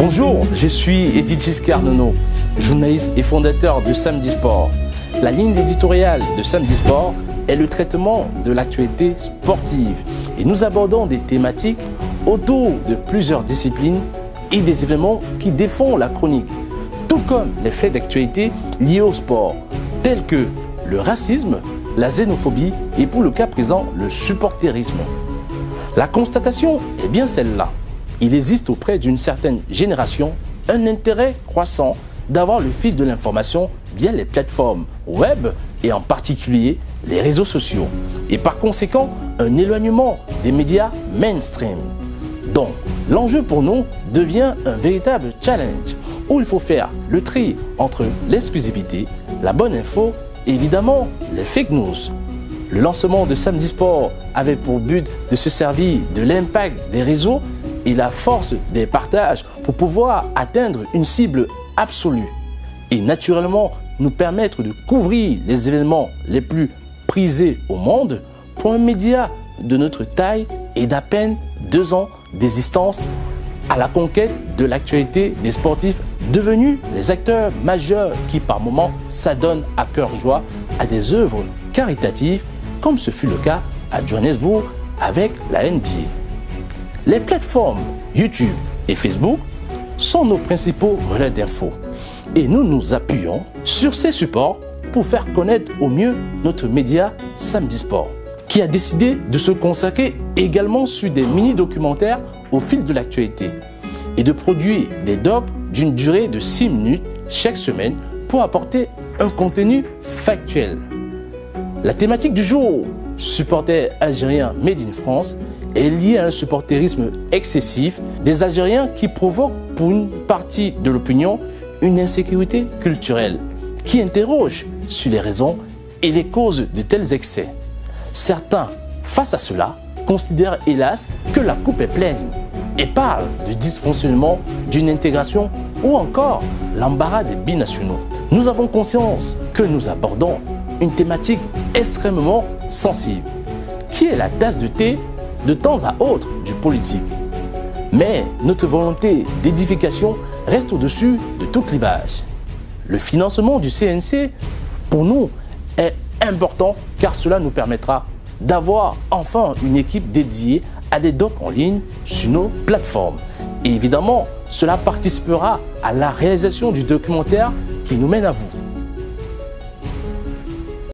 Bonjour, je suis Edith Giscard Nono, journaliste et fondateur de Samedi Sport. La ligne éditoriale de Samedi Sport est le traitement de l'actualité sportive et nous abordons des thématiques autour de plusieurs disciplines et des événements qui défont la chronique, tout comme les faits d'actualité liés au sport, tels que le racisme, la xénophobie et pour le cas présent, le supporterisme. La constatation est bien celle-là. Il existe auprès d'une certaine génération un intérêt croissant d'avoir le fil de l'information via les plateformes web et en particulier les réseaux sociaux. Et par conséquent, un éloignement des médias mainstream. Donc, l'enjeu pour nous devient un véritable challenge où il faut faire le tri entre l'exclusivité, la bonne info et évidemment les fake news. Le lancement de Samedi Sport avait pour but de se servir de l'impact des réseaux et la force des partages pour pouvoir atteindre une cible absolue et naturellement nous permettre de couvrir les événements les plus prisés au monde pour un média de notre taille et d'à peine 2 ans d'existence à la conquête de l'actualité des sportifs devenus les acteurs majeurs qui par moments s'adonnent à cœur joie à des œuvres caritatives comme ce fut le cas à Johannesburg avec la NBA. Les plateformes YouTube et Facebook sont nos principaux relais d'infos et nous nous appuyons sur ces supports pour faire connaître au mieux notre média Samedi Sport, qui a décidé de se consacrer également sur des mini-documentaires au fil de l'actualité et de produire des docs d'une durée de 6 minutes chaque semaine pour apporter un contenu factuel. La thématique du jour, supporters algériens made in France, est liée à un supporterisme excessif des Algériens qui provoque pour une partie de l'opinion une insécurité culturelle qui interroge sur les raisons et les causes de tels excès. Certains, face à cela, considèrent hélas que la coupe est pleine et parlent de dysfonctionnement d'une intégration ou encore l'embarras des binationaux. Nous avons conscience que nous abordons une thématique extrêmement sensible, qui est la tasse de thé de temps à autre du politique. Mais notre volonté d'édification reste au-dessus de tout clivage. Le financement du CNC, pour nous, est important car cela nous permettra d'avoir enfin une équipe dédiée à des docs en ligne sur nos plateformes. Et évidemment, cela participera à la réalisation du documentaire qui nous mène à vous.